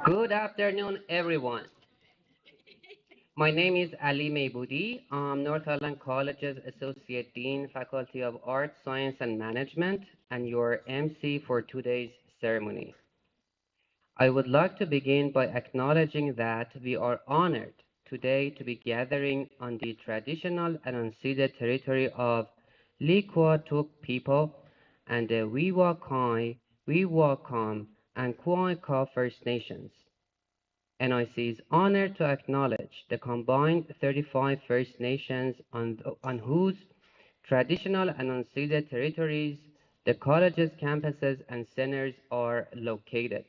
Good afternoon, everyone. My name is Ali Mehboudi. I'm North Island College's Associate Dean, Faculty of Arts, Science, and Management, and your MC for today's ceremony. I would like to begin by acknowledging that we are honored today to be gathering on the traditional and unceded territory of Likwatuk people and the Wiwakai, Wiwakam, and Kuaika First Nations. NIC is honored to acknowledge the combined 35 First Nations on whose traditional and unceded territories the college's campuses and centers are located.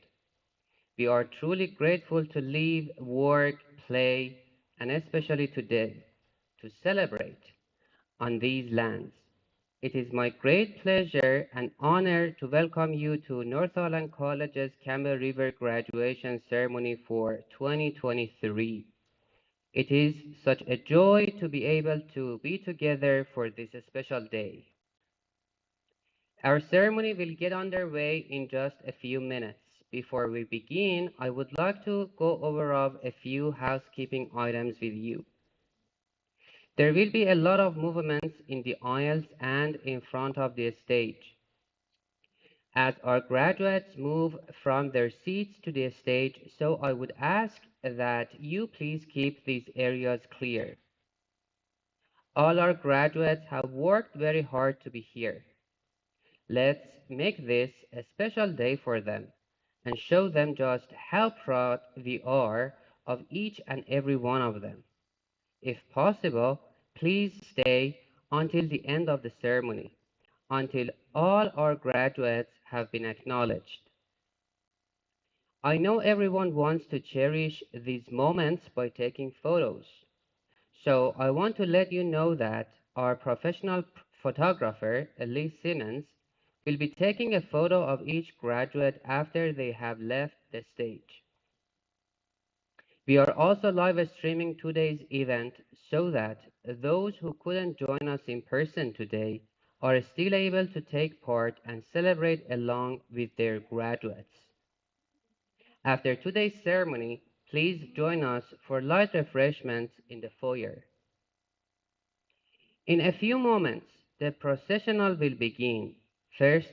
We are truly grateful to live, work, play, and especially today, to celebrate on these lands. It is my great pleasure and honor to welcome you to North Island College's Campbell River graduation ceremony for 2023. It is such a joy to be able to be together for this special day. Our ceremony will get underway in just a few minutes. Before we begin, I would like to go over a few housekeeping items with you. There will be a lot of movements in the aisles and in front of the stage. As our graduates move from their seats to the stage, so I would ask that you please keep these areas clear. All our graduates have worked very hard to be here. Let's make this a special day for them and show them just how proud we are of each and every one of them. If possible, please stay until the end of the ceremony, until all our graduates have been acknowledged. I know everyone wants to cherish these moments by taking photos, so I want to let you know that our professional photographer, Elise Simmons, will be taking a photo of each graduate after they have left the stage. We are also live streaming today's event so that those who couldn't join us in person today are still able to take part and celebrate along with their graduates. After today's ceremony, please join us for light refreshments in the foyer. In a few moments, the processional will begin. First,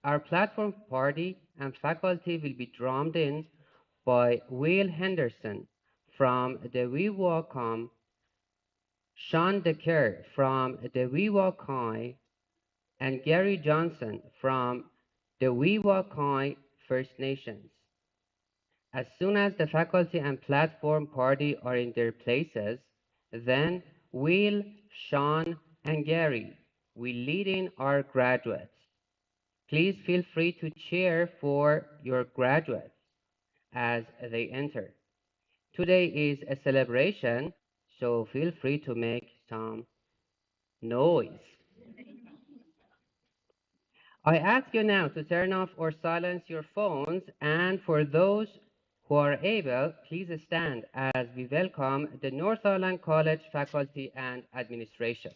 our platform party and faculty will be drummed in by Will Henderson from the Wiwakam, Sean Decker from the Wiwakai, and Gary Johnson from the Wiwakai First Nations. As soon as the faculty and platform party are in their places, then Will, Sean, and Gary will lead in our graduates. Please feel free to cheer for your graduates as they enter. Today is a celebration, so feel free to make some noise. I ask you now to turn off or silence your phones, and for those who are able, please stand as we welcome the North Island College faculty and administration.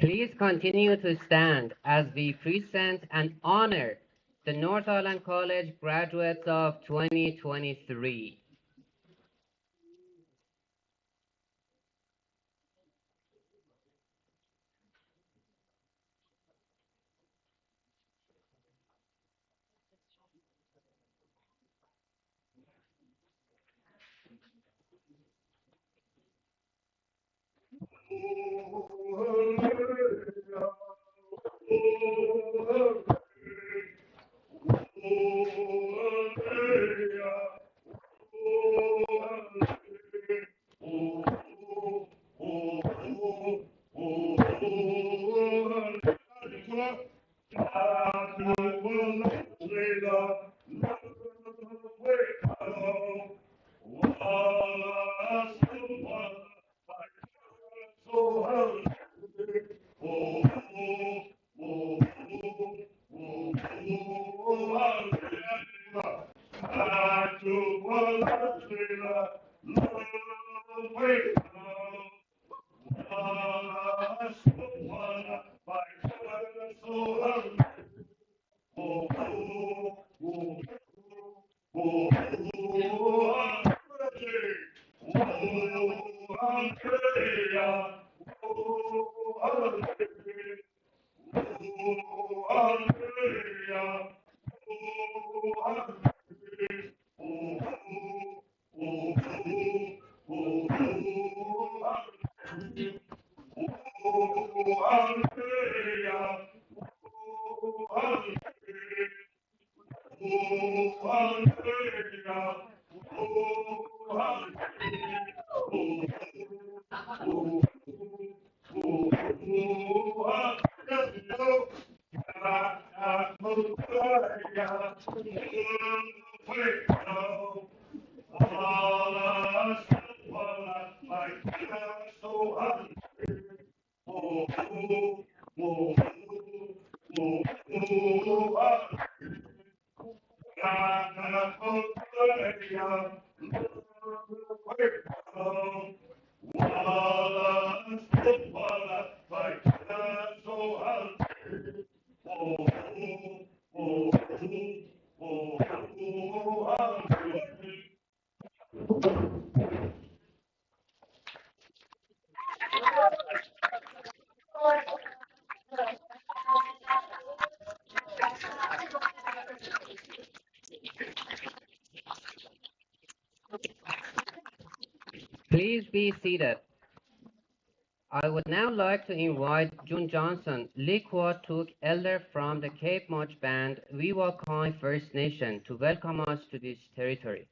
Please continue to stand as we present and honor the North Island College graduates of 2023. Please be seated. I would now like to invite June Johnson, Liquatuk elder from the Cape Much Band, Wiwakai First Nation, to welcome us to this territory.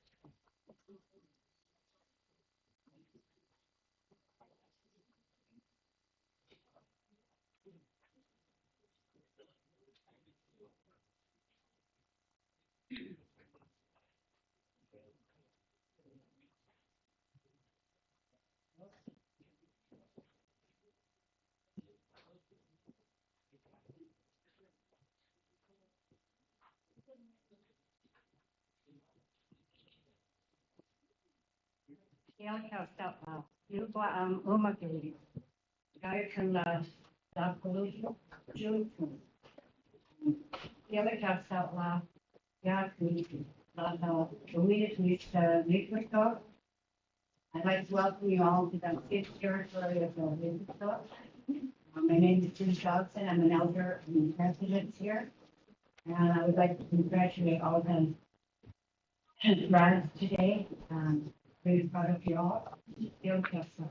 Yellow you go Umaki, guy from the pollution, June, yellow cast out loud, yeah, the community to meet with God. I'd like to welcome you all to the fifth territory of the Windsor. My name is Sue Johnson. I'm an elder and president here. And I would like to congratulate all the grads today. Very proud of you all. Bill Kessler.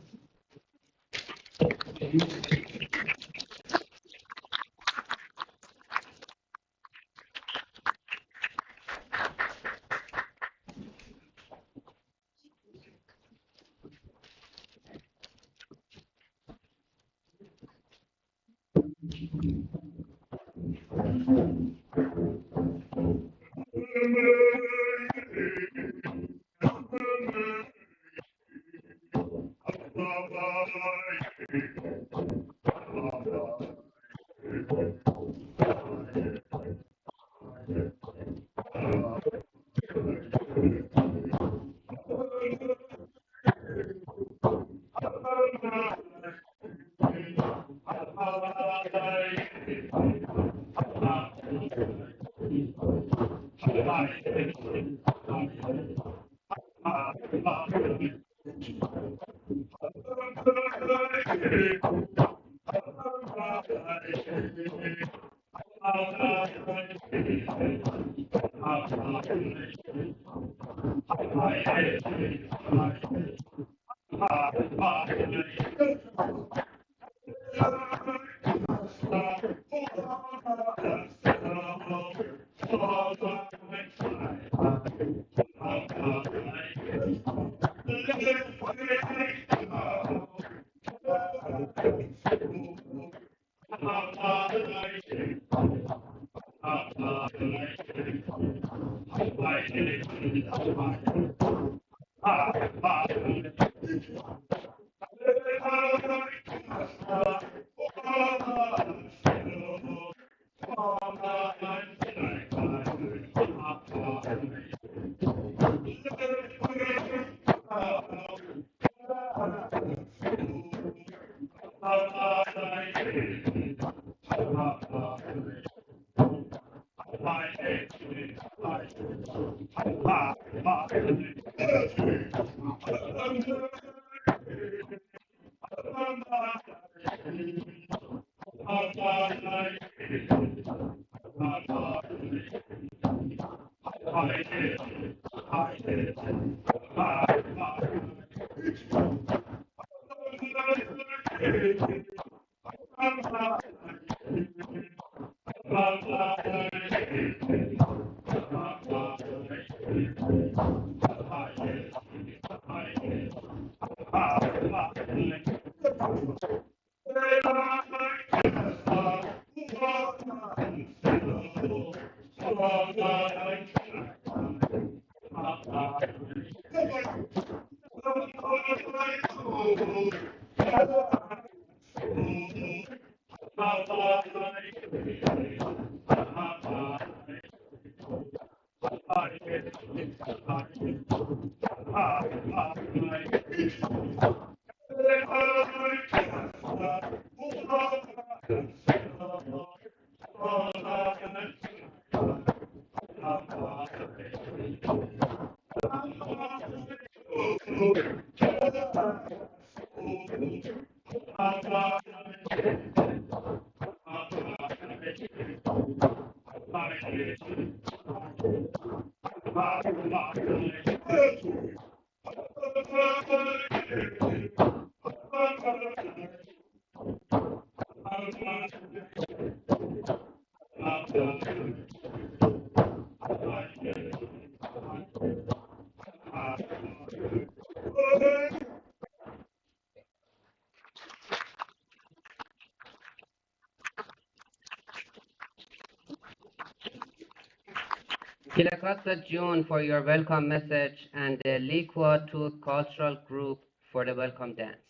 Kilakasa June for your welcome message and the Liqua to Cultural Group for the welcome dance.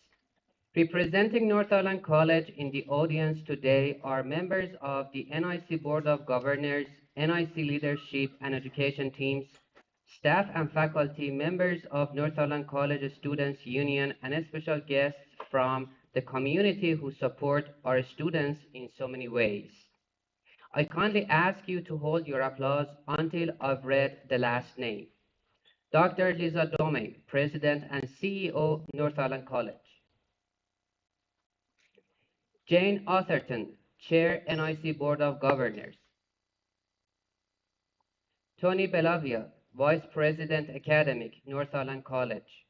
Representing North Island College in the audience today are members of the NIC Board of Governors, NIC leadership and education teams, staff and faculty, members of North Island College Students Union, and special guests from the community who support our students in so many ways. I kindly ask you to hold your applause until I've read the last name. Dr. Lisa Dome, President and CEO, North Island College. Jane Atherton, Chair, NIC Board of Governors. Tony Bellavia, Vice President Academic, North Island College.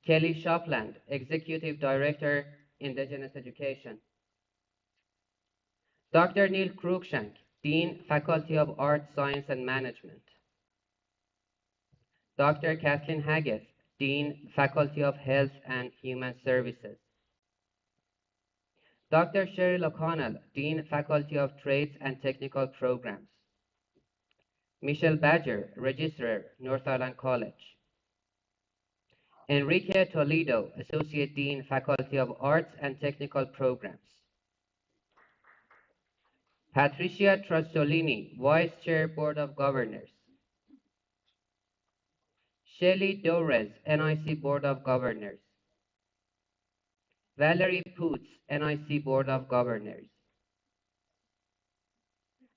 Kelly Shopland, Executive Director, Indigenous Education. Dr. Neil Cruikshank, Dean, Faculty of Arts, Science and Management. Dr. Kathleen Haggis, Dean, Faculty of Health and Human Services. Dr. Cheryl O'Connell, Dean, Faculty of Trades and Technical Programs. Michelle Badger, Registrar, North Island College. Enrique Toledo, Associate Dean, Faculty of Arts and Technical Programs. Patricia Trasolini, Vice Chair, Board of Governors. Shelley Dorez, NIC Board of Governors. Valerie Poots, NIC Board of Governors.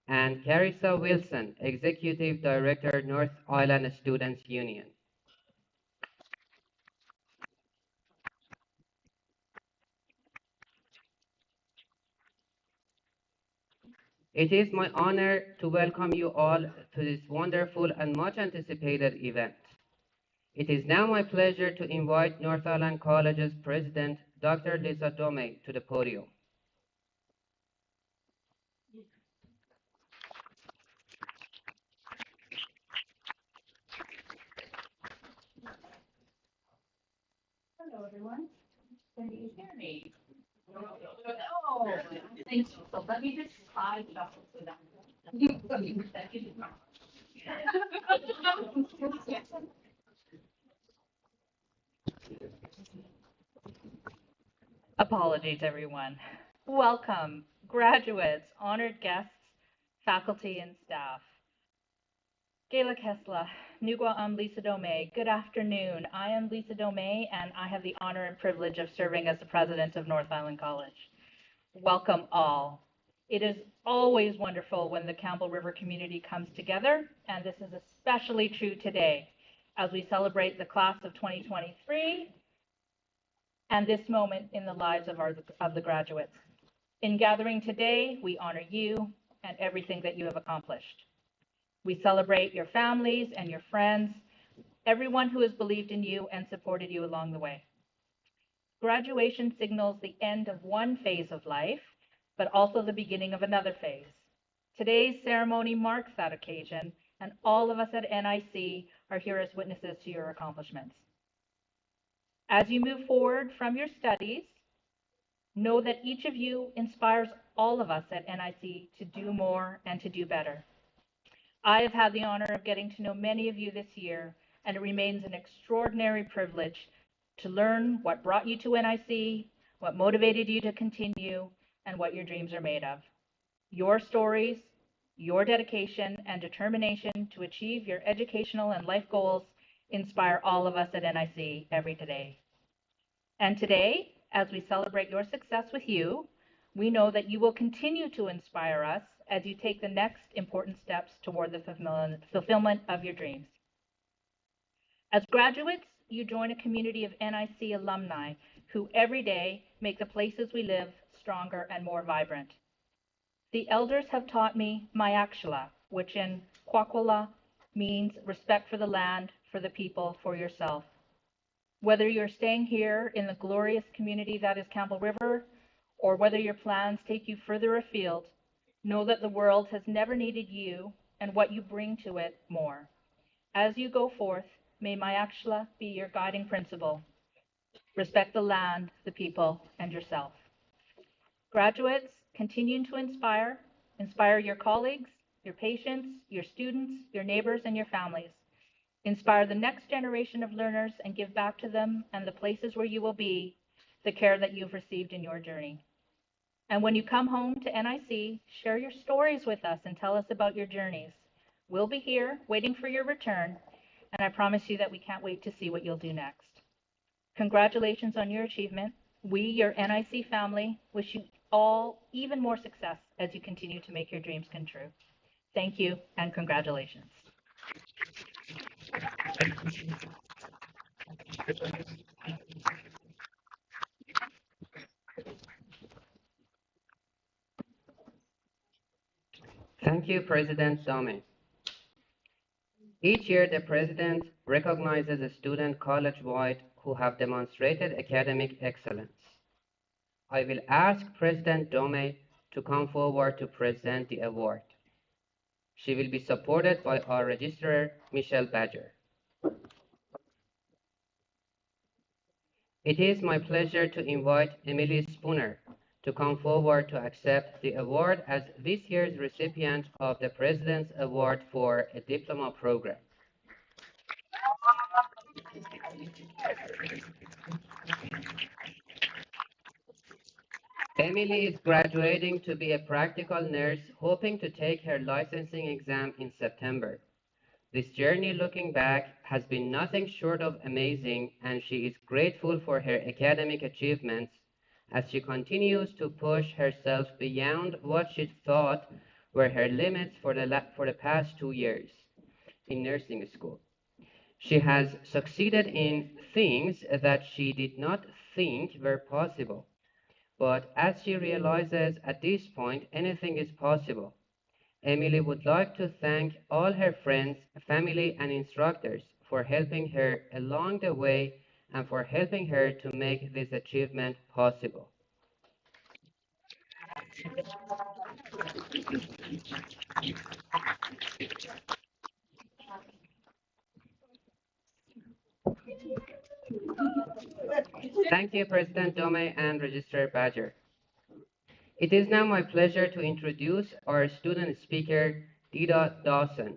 And Carissa Wilson, Executive Director, North Island Students Union. It is my honor to welcome you all to this wonderful and much anticipated event. It is now my pleasure to invite North Island College's President, Dr. Lisa Dome, to the podium. Hello, everyone. Can you hear me? No, I think so. So let me just slide shuffle so that. Apologies, everyone. Welcome, graduates, honored guests, faculty, and staff. Gela Kesla, Nugwa Lisa Dome. Good afternoon. I am Lisa Dome, and I have the honor and privilege of serving as the president of North Island College. Welcome all. It is always wonderful when the Campbell River community comes together, and this is especially true today as we celebrate the class of 2023 and this moment in the lives of the graduates. In gathering today, we honor you and everything that you have accomplished. We celebrate your families and your friends, everyone who has believed in you and supported you along the way. Graduation signals the end of one phase of life, but also the beginning of another phase. Today's ceremony marks that occasion, and all of us at NIC are here as witnesses to your accomplishments. As you move forward from your studies, know that each of you inspires all of us at NIC to do more and to do better. I have had the honor of getting to know many of you this year, and it remains an extraordinary privilege to learn what brought you to NIC, what motivated you to continue, and what your dreams are made of. Your stories, your dedication, and determination to achieve your educational and life goals inspire all of us at NIC every day. And today, as we celebrate your success with you, we know that you will continue to inspire us as you take the next important steps toward the fulfillment of your dreams. As graduates, you join a community of NIC alumni who every day make the places we live stronger and more vibrant. The elders have taught me Mayakshla, which in Kwakwala means respect for the land, for the people, for yourself. Whether you're staying here in the glorious community that is Campbell River, or whether your plans take you further afield, know that the world has never needed you and what you bring to it more. As you go forth, may Mayakshla be your guiding principle. Respect the land, the people, and yourself. Graduates, continue to inspire your colleagues, your patients, your students, your neighbors, and your families. Inspire the next generation of learners and give back to them and the places where you will be the care that you've received in your journey. And when you come home to NIC, share your stories with us and tell us about your journeys. We'll be here waiting for your return, and I promise you that we can't wait to see what you'll do next. Congratulations on your achievement. We, your NIC family, wish you all even more success as you continue to make your dreams come true. Thank you and congratulations. Thank you, President Dome. Each year, the President recognizes a student college-wide who have demonstrated academic excellence. I will ask President Dome to come forward to present the award. She will be supported by our Registrar, Michelle Badger. It is my pleasure to invite Emily Spooner to come forward to accept the award as this year's recipient of the President's Award for a Diploma Program. Emily is graduating to be a practical nurse, hoping to take her licensing exam in September. This journey looking back has been nothing short of amazing, and she is grateful for her academic achievements as she continues to push herself beyond what she thought were her limits for the past 2 years in nursing school. She has succeeded in things that she did not think were possible. But as she realizes at this point anything is possible, Emily would like to thank all her friends, family, and instructors for helping her along the way and for helping her to make this achievement possible. Thank you, President Dome and Registrar Badger. It is now my pleasure to introduce our student speaker, Dida Dawson,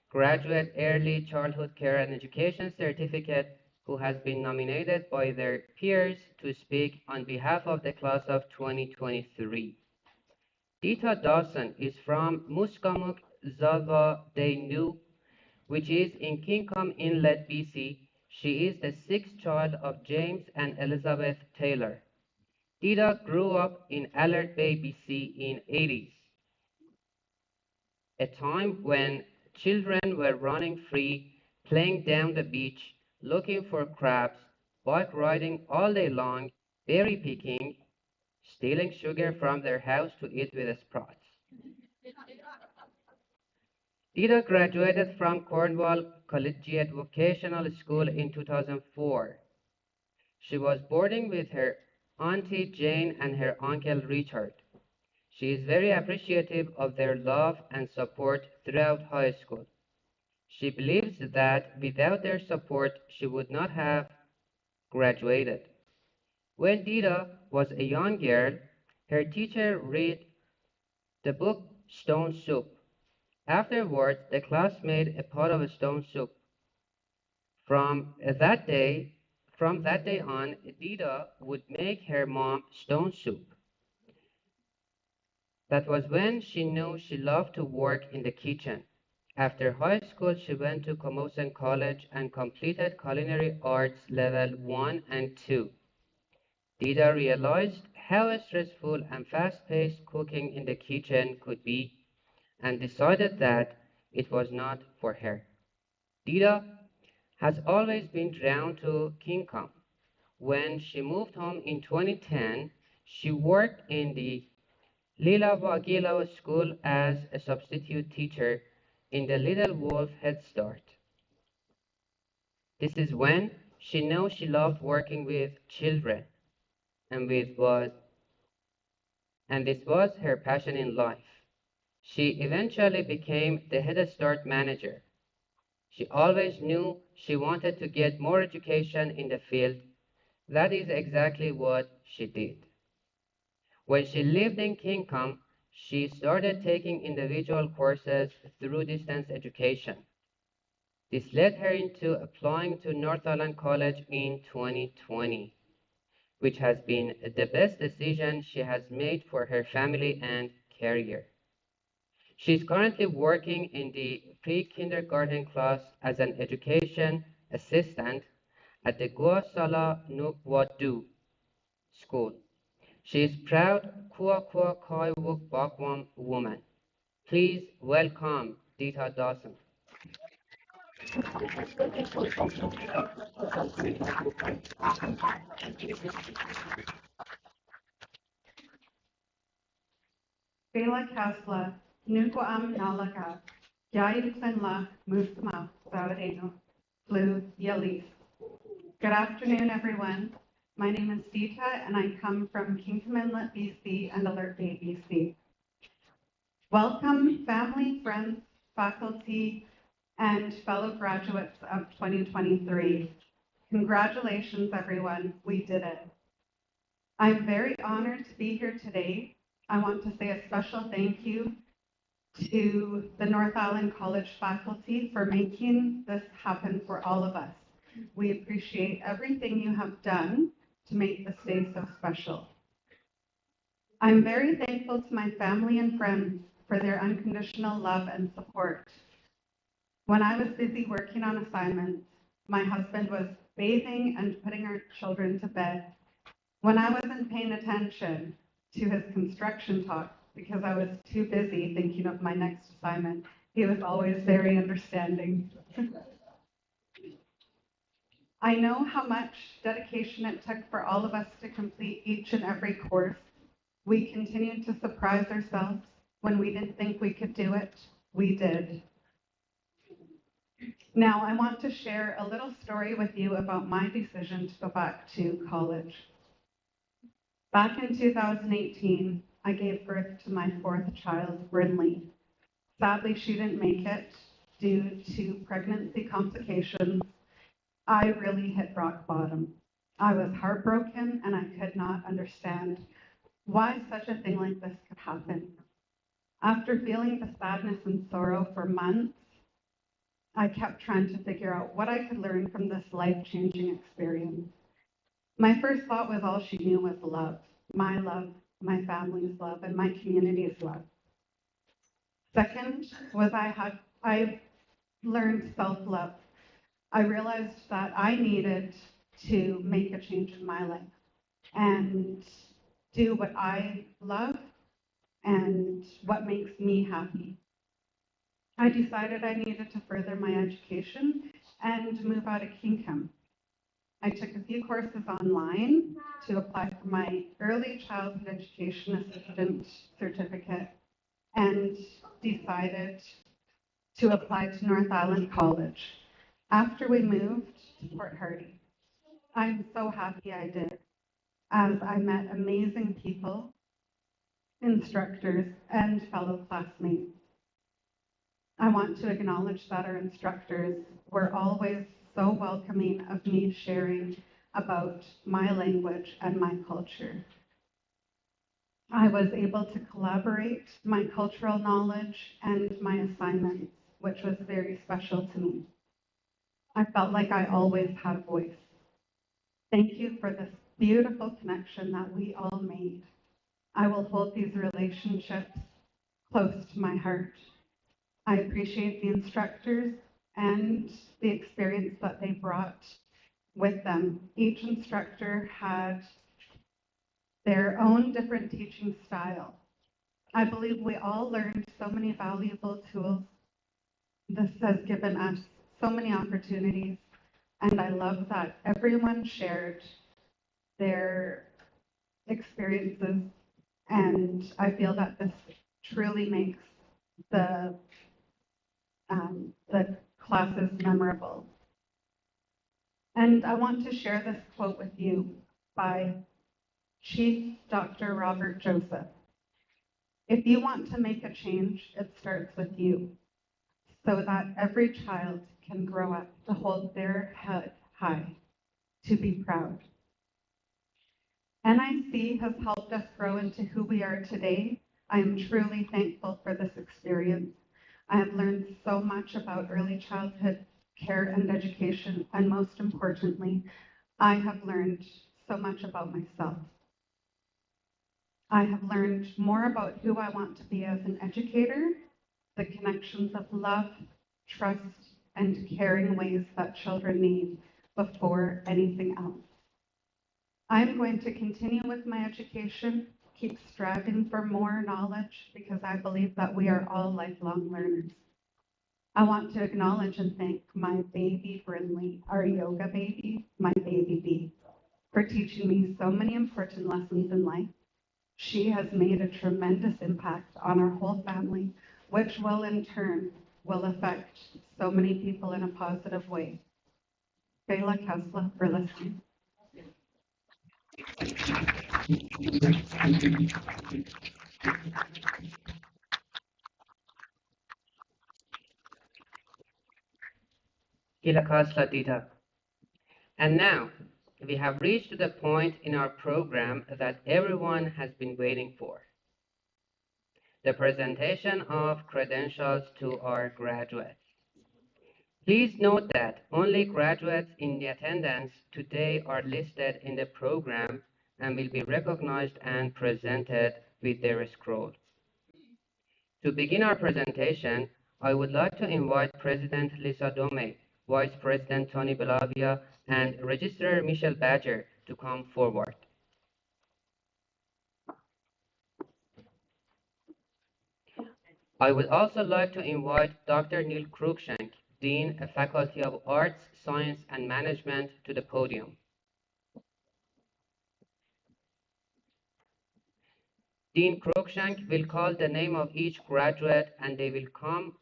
graduate Early Childhood Care and Education Certificate, who has been nominated by their peers to speak on behalf of the class of 2023. Dita Dawson is from Muskamuk Zalva de Nu, which is in Kincombe Inlet, BC. She is the sixth child of James and Elizabeth Taylor. Dita grew up in Alert Bay, BC in 80s, a time when children were running free, playing down the beach, looking for crabs, bike riding all day long, berry picking, stealing sugar from their house to eat with Sprouts. Dita graduated from Cornwall Collegiate Vocational School in 2004. She was boarding with her Auntie Jane and her Uncle Richard. She is very appreciative of their love and support throughout high school. She believes that without their support, she would not have graduated. When Dita was a young girl, her teacher read the book Stone Soup. Afterwards, the class made a pot of stone soup. From that day, from that day on, Dita would make her mom stone soup. That was when she knew she loved to work in the kitchen. After high school, she went to Camosun College and completed Culinary Arts Level 1 and 2. Dita realized how stressful and fast-paced cooking in the kitchen could be and decided that it was not for her. Dita has always been drawn to Kincombe. When she moved home in 2010, she worked in the Lila Wagila School as a substitute teacher in the Little Wolf Head Start. This is when she knew she loved working with children and this was her passion in life. She eventually became the Head Start manager. She always knew she wanted to get more education in the field. That is exactly what she did. When she lived in Kincombe, she started taking individual courses through distance education. This led her into applying to North Island College in 2020, which has been the best decision she has made for her family and career. She's currently working in the pre-kindergarten class as an education assistant at the Guasala Nukwadu School. She is proud Kua Kua Kai Wuk Bakwam woman. Please welcome Dita Dawson. Bela Kasla, Nukuam Nalaka, Yayutsenla, Musma, Savareno, Flu, Yalis. Good afternoon, everyone. My name is Dita, and I come from Kingdom Inlet, BC, and Alert Bay, BC. Welcome, family, friends, faculty, and fellow graduates of 2023. Congratulations, everyone. We did it. I'm very honored to be here today. I want to say a special thank you to the North Island College faculty for making this happen for all of us. We appreciate everything you have done to make this day so special. I'm very thankful to my family and friends for their unconditional love and support. When I was busy working on assignments, my husband was bathing and putting our children to bed. When I wasn't paying attention to his construction talk because I was too busy thinking of my next assignment, he was always very understanding. I know how much dedication it took for all of us to complete each and every course. We continued to surprise ourselves when we didn't think we could do it. We did. Now, I want to share a little story with you about my decision to go back to college. Back in 2018, I gave birth to my fourth child, Brinley. Sadly, she didn't make it due to pregnancy complications. I really hit rock bottom. I was heartbroken, and I could not understand why such a thing like this could happen. After feeling the sadness and sorrow for months, I kept trying to figure out what I could learn from this life-changing experience. My first thought was all she knew was love, my family's love, and my community's love. Second was I learned self-love. I realized that I needed to make a change in my life and do what I love and what makes me happy. I decided I needed to further my education and move out of Kingdom. I took a few courses online to apply for my early childhood education assistant certificate and decided to apply to North Island College after we moved to Port Hardy. I'm so happy I did, as I met amazing people, instructors, and fellow classmates. I want to acknowledge that our instructors were always so welcoming of me sharing about my language and my culture. I was able to collaborate my cultural knowledge and my assignments, which was very special to me. I felt like I always had a voice. Thank you for this beautiful connection that we all made. I will hold these relationships close to my heart. I appreciate the instructors and the experience that they brought with them. Each instructor had their own different teaching style. I believe we all learned so many valuable tools. This has given us so many opportunities, and I love that everyone shared their experiences, and I feel that this truly makes the classes memorable. And I want to share this quote with you by Chief Dr. Robert Joseph. If you want to make a change, it starts with you, so that every child can grow up to hold their head high, to be proud. NIC has helped us grow into who we are today. I am truly thankful for this experience. I have learned so much about early childhood care and education, and most importantly, I have learned so much about myself. I have learned more about who I want to be as an educator the connections of love, trust, and caring ways that children need before anything else. I'm going to continue with my education, keep striving for more knowledge because I believe that we are all lifelong learners. I want to acknowledge and thank my baby Brinley, our yoga baby, my baby bee, for teaching me so many important lessons in life. She has made a tremendous impact on our whole family, which will in turn will affect so many people in a positive way. Kayla Kessler for listening. Kilakasla Tita. And now, we have reached the point in our program that everyone has been waiting for. The presentation of credentials to our graduates. Please note that only graduates in the attendance today are listed in the program and will be recognized and presented with their scroll. To begin our presentation, I would like to invite President Lisa Dome, Vice President Tony Belavia, and Registrar Michelle Badger to come forward. I would also like to invite Dr. Neil Cruikshank, Dean of Faculty of Arts, Science, and Management, to the podium. Dean Cruikshank will call the name of each graduate and they will come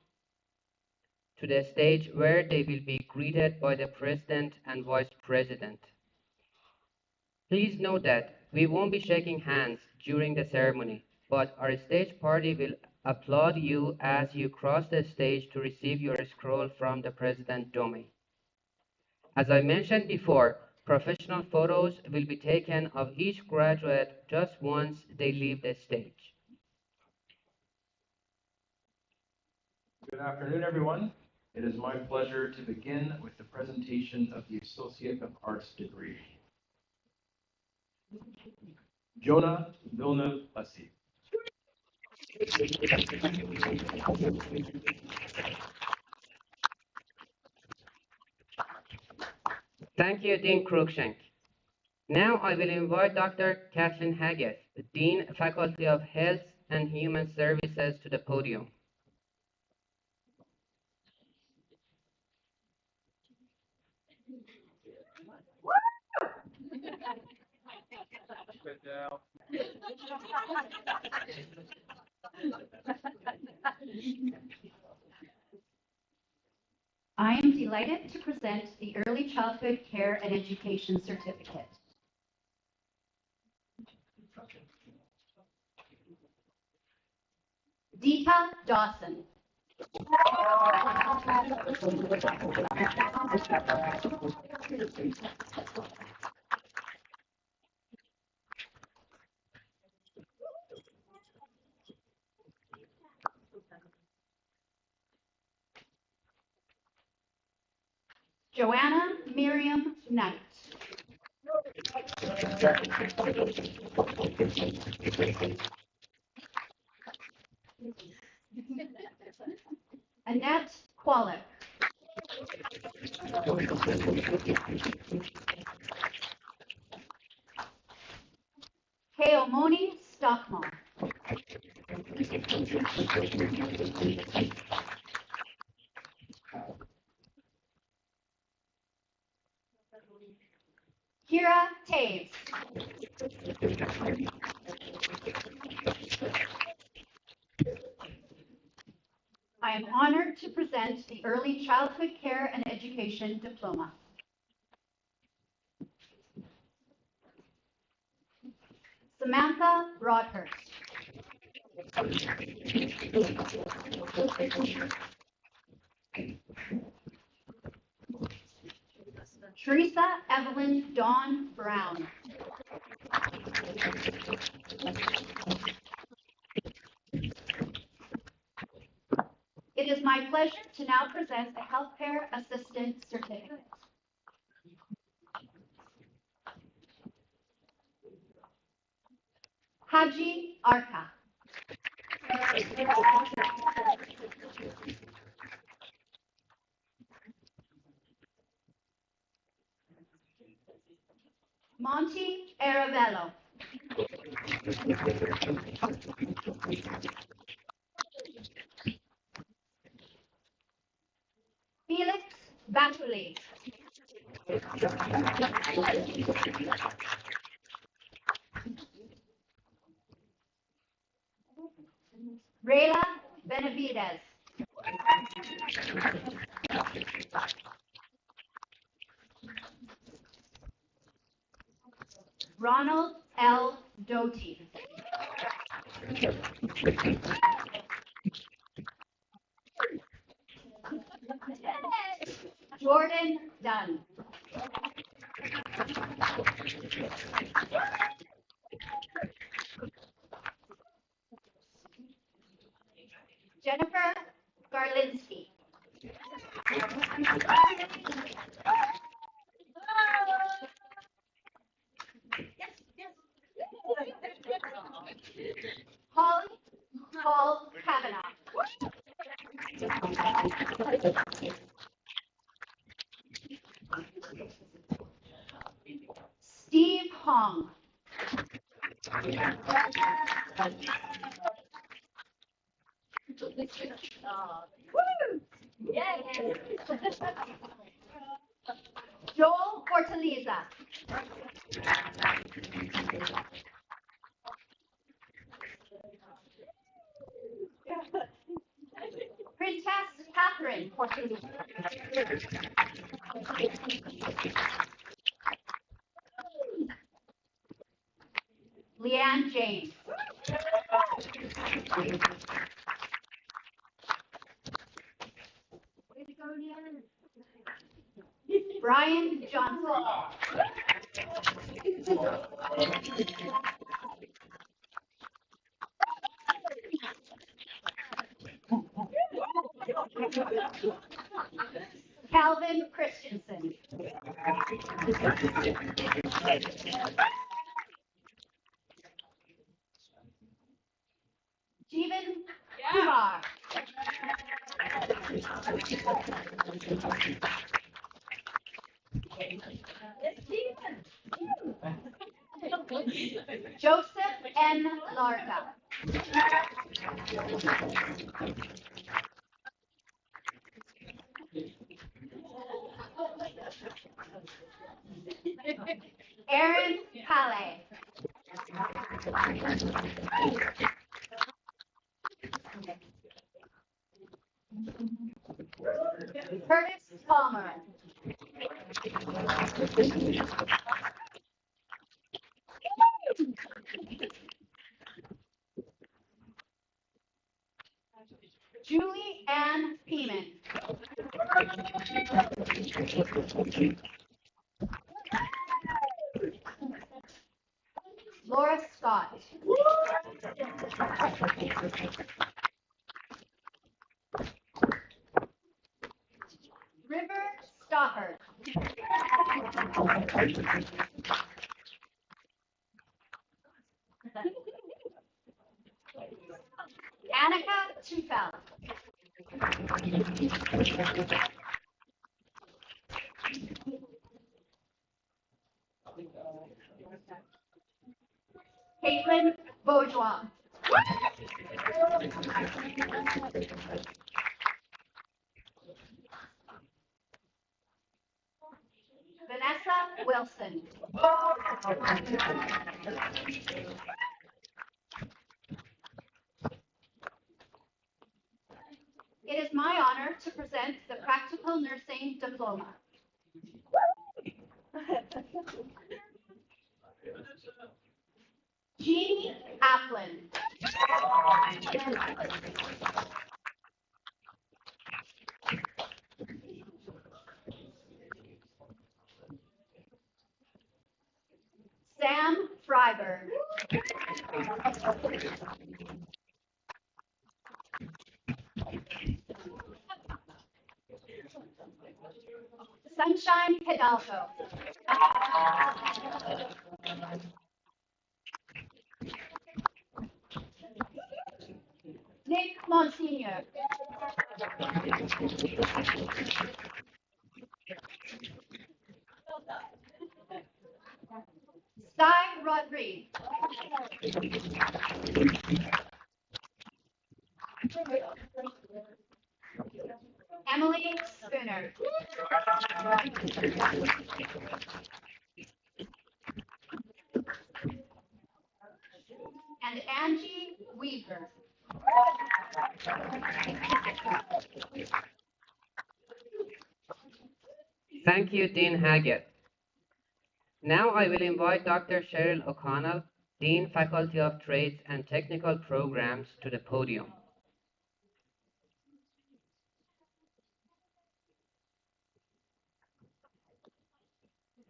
to the stage where they will be greeted by the President and Vice President. Please note that we won't be shaking hands during the ceremony, but our stage party will applaud you as you cross the stage to receive your scroll from the President Dome. As I mentioned before, professional photos will be taken of each graduate just once they leave the stage. Good afternoon, everyone. It is my pleasure to begin with the presentation of the Associate of Arts degree. Jonah Villeneuve-Hussey. Thank you, Dean Cruikshank. Now I will invite Dr. Kathleen Haggis, Dean, Faculty of Health and Human Services, to the podium. I am delighted to present the Early Childhood Care and Education Certificate. Deeta Dawson. Joanna Miriam Knight. Annette Qualick. Keomoni Stockmar. Kira Taves. I am honored to present the Early Childhood Care and Education Diploma. Samantha Broadhurst. Teresa Evelyn Dawn Brown. It is my pleasure to now present the Healthcare Assistant Certificate. Haji Arka. Monty Aravello. Felix Batuli. Rayla Benavides. Ronald L. Doty. Jordan Dunn. Jennifer Garlinsky. Holly Paul Kavanaugh. Steve Hong. Joel Fortaleza. Princess Catherine Fortaleza. Leanne James. Brian Johnson. Calvin Christensen. Jeevan Kumar. Joseph N. Larga. Aaron Pale. Curtis Palmer. Julie Ann Peeman. Laura Scott. River Stoppard. Annika Tufel. Caitlin Bourgeois. Vanessa Wilson. It is my honor to present the Practical Nursing Diploma. Jean Applin. Sam Freiberg. Sunshine Hidalgo. Nick Monsignor. Rodriguez. Emily Spooner. And Angie Weaver. Thank you, Dean Haggett. Now I will invite Dr. Cheryl O'Connell, Dean, Faculty of Trades and Technical Programs, to the podium.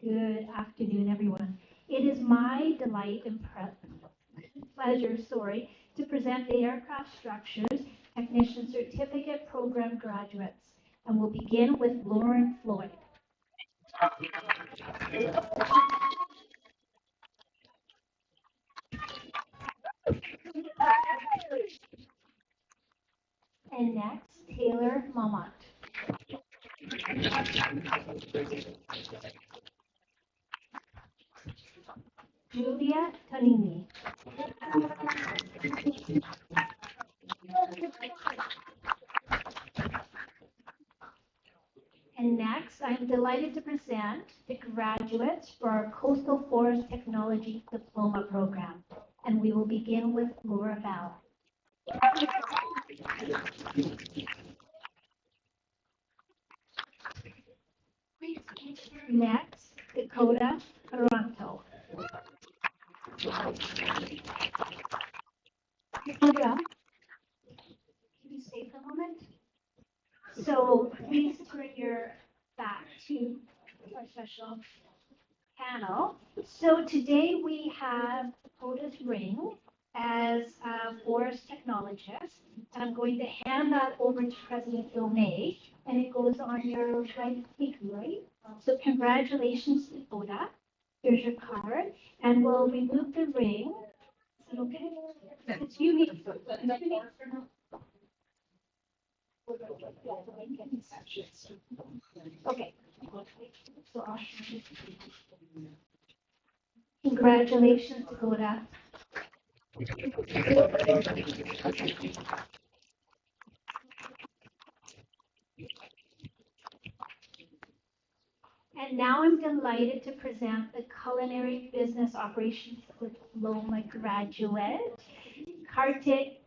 Good afternoon, everyone. It is my delight and pleasure, to present the Aircraft Structures Technician Certificate Program graduates. And we'll begin with Lauren Floyd. And next, Taylor Momont. Julia Tonini. And next, I'm delighted to present the graduates for our Coastal Forest Technology Diploma Program. And we will begin with Laura Bell. Next, Dakota Toronto. Dakota, can you stay for a moment? So please turn your back to our special panel. So today we have Dakota's ring as a forest technologist. And I'm going to hand that over to President Bill May, and it goes on your right feet, right? So congratulations, Dakota. Here's your card, and we'll remove the ring. Is it okay? It's you. Okay. So I'll show you. Congratulations, Dakota. And now I'm delighted to present the Culinary Business Operations Diploma graduate, Kartik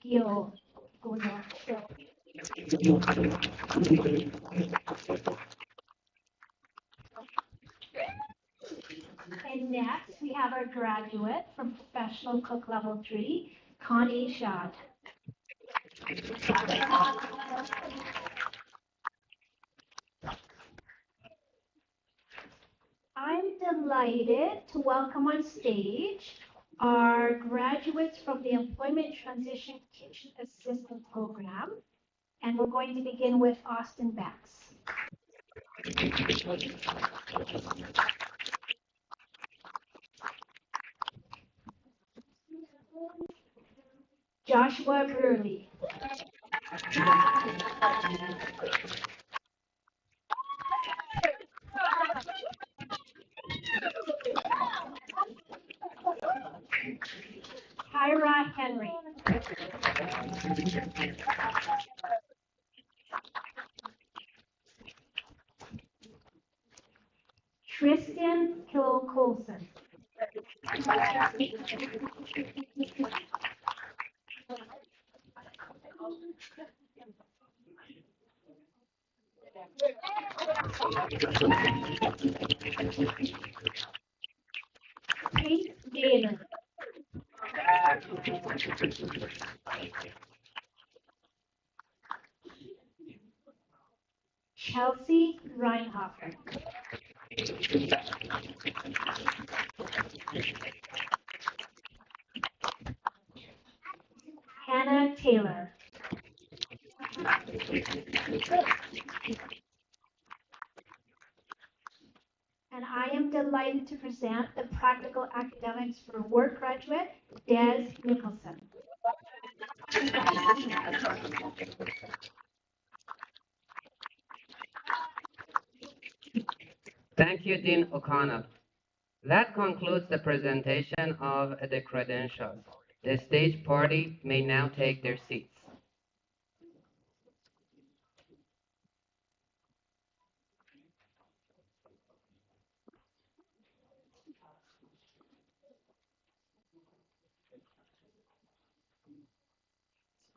Gill. And next, we have our graduate from Professional Cook Level 3, Connie Schott. I'm delighted to welcome on stage our graduates from the Employment Transition Kitchen Assistant Program. And we're going to begin with Austin Bax. Joshua Burley. Kyra Henry. Tristan Hill-Colson. Kate Gaynor. Chelsea Reinhofer. Hannah Taylor. And I am delighted to present the Practical Academics for Work graduate, Des Nicholson. Thank you, Dean O'Connell. That concludes the presentation of the credentials. The stage party may now take their seats.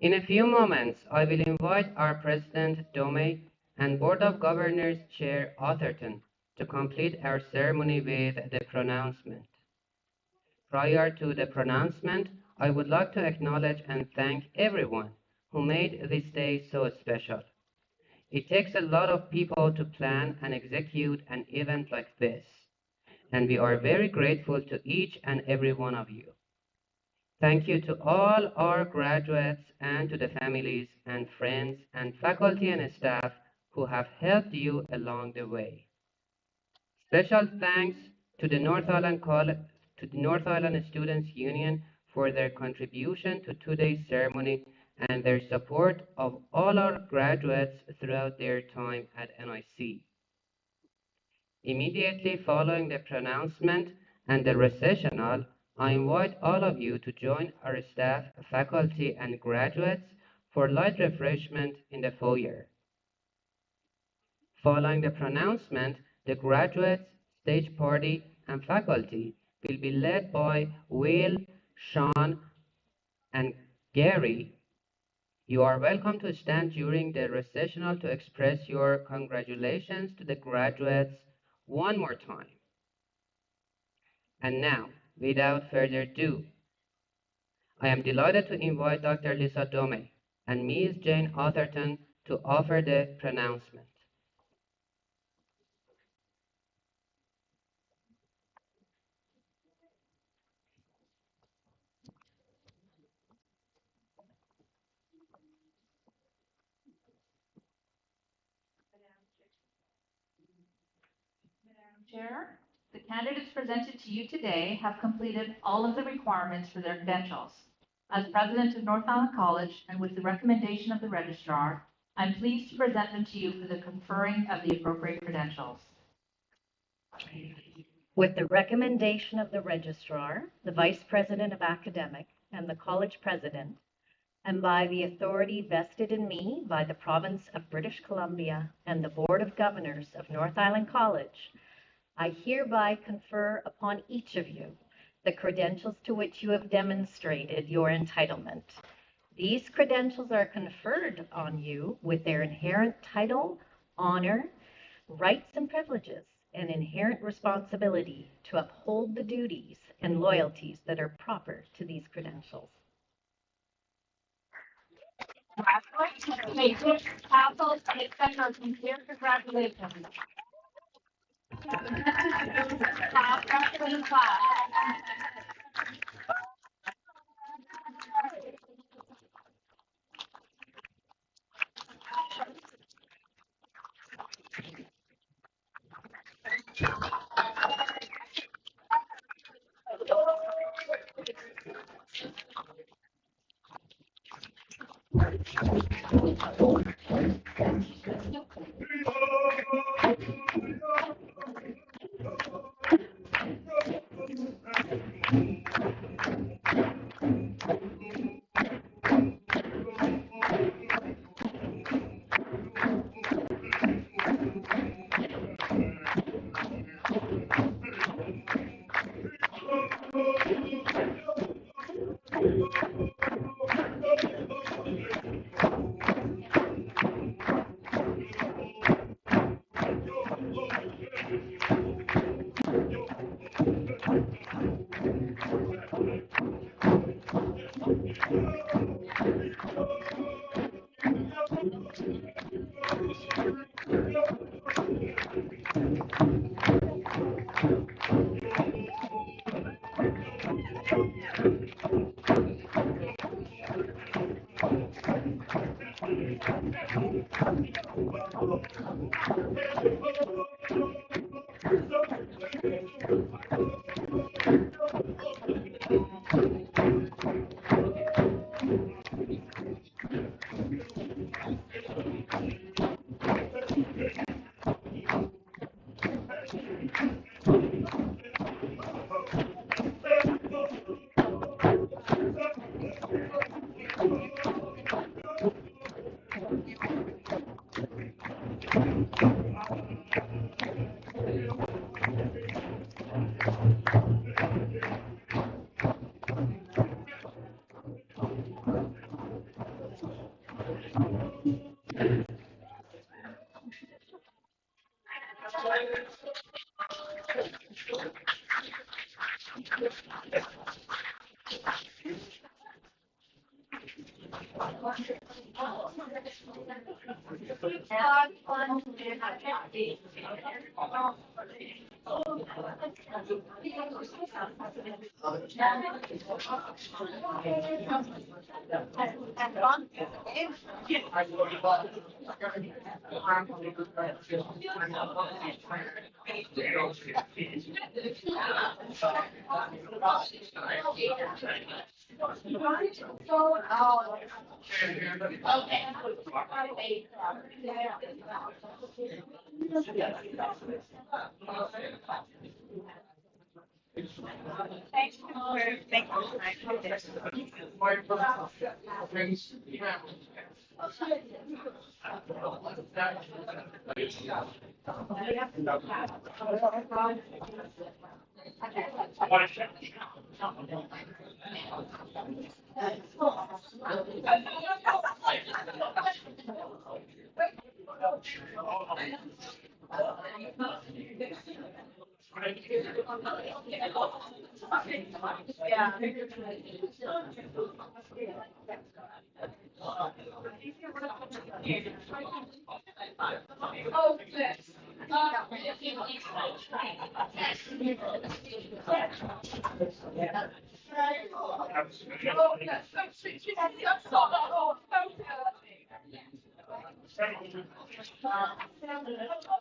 In a few moments, I will invite our President Dome and Board of Governors Chair Atherton to complete our ceremony with the pronouncement. Prior to the pronouncement, I would like to acknowledge and thank everyone who made this day so special. It takes a lot of people to plan and execute an event like this, and we are very grateful to each and every one of you. Thank you to all our graduates and to the families and friends and faculty and staff who have helped you along the way. Special thanks to the North Island Students Union for their contribution to today's ceremony and their support of all our graduates throughout their time at NIC. Immediately following the pronouncement and the recessional, I invite all of you to join our staff, faculty, and graduates for light refreshment in the foyer. Following the pronouncement, the graduates, stage party, and faculty will be led by Will, Sean, and Gary. You are welcome to stand during the recessional to express your congratulations to the graduates one more time. And now, without further ado, I am delighted to invite Dr. Lisa Dome and Ms. Jane Atherton to offer the pronouncement. Madam Chair, the candidates presented to you today have completed all of the requirements for their credentials. As president of North Island College and with the recommendation of the registrar, I'm pleased to present them to you for the conferring of the appropriate credentials. With the recommendation of the registrar, the vice president of academic, and the college president, and by the authority vested in me by the province of British Columbia and the Board of Governors of North Island College, I hereby confer upon each of you the credentials to which you have demonstrated your entitlement. These credentials are conferred on you with their inherent title, honor, rights and privileges, and inherent responsibility to uphold the duties and loyalties that are proper to these credentials. Congratulations. May this council extend our sincere congratulations. Congratulations, class.